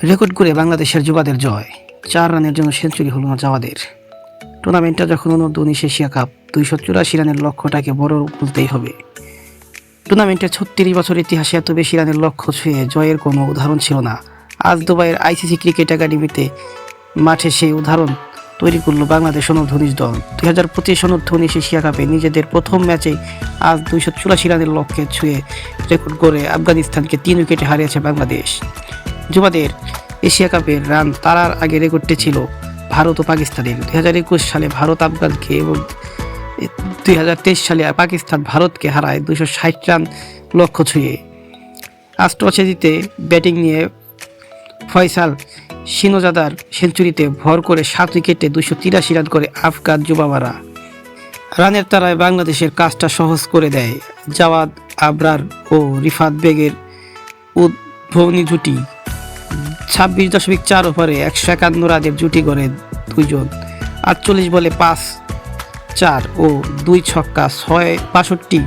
Record করে বাংলাদেশের যুবাদের জয়। 4 রানের জন্য সেঞ্চুরি হলো না জাওয়াদের। টুর্নামেন্টটা যখন অনূর্ধ্ব-19 এশিয়া কাপ, 284 রানের লক্ষ্যটাকে বড় বলতেই হবে। টুর্নামেন্টের 36 বছর ইতিহাসে এত বেশি রানের লক্ষ্য ছুঁয়ে জয়ের কোনো উদাহরণ ছিল না। আজ দুবাইয়ের আইসিসি ক্রিকেট একাডেমিতে মাঠে সেই উদাহরণ তৈরি করলো বাংলাদেশ অনূর্ধ্ব-19 দল। 2025 অনূর্ধ্ব-19 এশিয়া কাপে নিজেদের প্রথম ম্যাচেই আজ 284 রানের লক্ষ্যে ছুঁয়ে রেকর্ড করে আফগানিস্তানকে 3 উইকেটে হারিয়েছে বাংলাদেশ। যুবাদের এশিয়া কাপের রান তারার আগে রেকর্ডটি ছিল ভারত ও পাকিস্তানের। 2021 সালে ভারত আফগানকে এবং 2023 সালে পাকিস্তান ভারতকে হারায় 260 রান লক্ষ্য ছুঁয়ে। আজ টসে জিতে ব্যাটিং নিয়ে ফয়সাল শিনোজাদার সেঞ্চুরিতে ভর করে 7 উইকেটে 283 রান করে আফগান যুবাবারা। রানের তারায় বাংলাদেশের কাজটা সহজ করে দেয় জাওয়াদ আবরার ও রিফাত বেগের উদ্বোধনী জুটি। 26.4 ওভারে 151 রানের জুটি গড়ে দুইজন। 48 বলে 5-4 ও 2 ছক্কা 62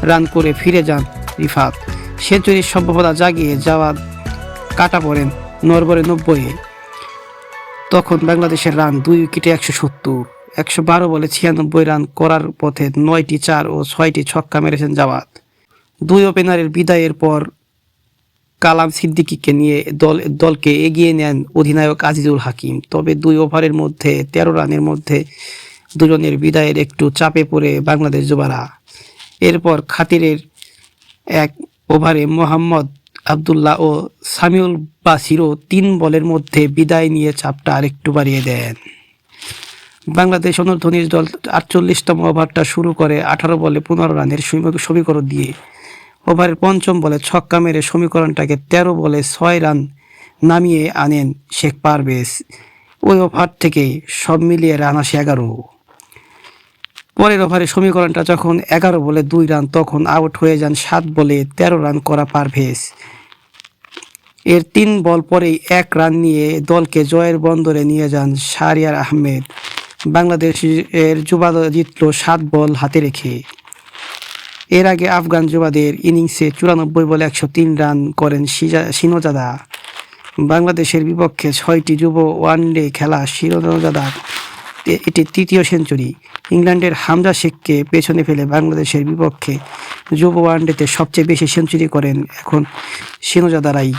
রান করে ফিরে যান রিফাত। সেঞ্চুরির সম্ভাবনা জাগিয়ে জাওয়াদ কাটা পড়েন নরবরে 90-এ। তখন বাংলাদেশের রান 2 উইকেটে 170। 112 বলে 96 রান করার পথে 9টি 4 ও 6টি ছক্কা মেরেছেন জাওয়াদ। 2 ওপেনারের বিদায়ের পর কালাম সিদ্দিকীকে নিয়ে দলকে এগিয়ে নেন অধিনায়ক আজিজুল হাকিম। তবে 2 ওভারের মধ্যে 13 রানের মধ্যে দুজনের বিদায়ের একটু চাপে পড়ে বাংলাদেশ যুবারা। এরপর খাতিরের 1 ওভারে মোহাম্মদ আবদুল্লাহ ও সামিউল বাসিরও 3 বলের মধ্যে বিদায় নিয়ে চাপটা আরেকটু বাড়িয়ে দেন। বাংলাদেশ অনূর্ধ্ব-19 দল 48তম ওভারটা শুরু করে 18 বলে 15 রানের সমীকরণ দিয়ে। ওভারের 5ম বলে ছক্কা মেরে সমীকরণটাকে 13 বলে 6 রান নামিয়ে আনেন শেখ পারভেজ। ওই ওভার থেকে সব মিলিয়ে রান আসে 11। পরের ওভারে সমীকরণটা যখন 11 বলে 2 রান, তখন আউট হয়ে যান 7 বলে 13 রান করা পারভেজ। এর 3 বল পরেই 1 রান নিয়ে দলকে জয়ের বন্দরে নিয়ে যান শাহরিয়ার আহমেদ। বাংলাদেশের যুবা জিতল 7 বল হাতে রেখে। এর আগে আফগান যুবাদের ইনিংসে 94 বলে 103 রান করেন শিনোজাদা। বাংলাদেশের বিপক্ষে 6টি যুব ওয়ানডে খেলা শিনোজাদার এটি 3য় সেঞ্চুরি। ইংল্যান্ডের হামজা শেখকে পেছনে ফেলে বাংলাদেশের বিপক্ষে যুব ওয়ানডেতে সবচেয়ে বেশি সেঞ্চুরি করেন এখন শিনোজাদারাই।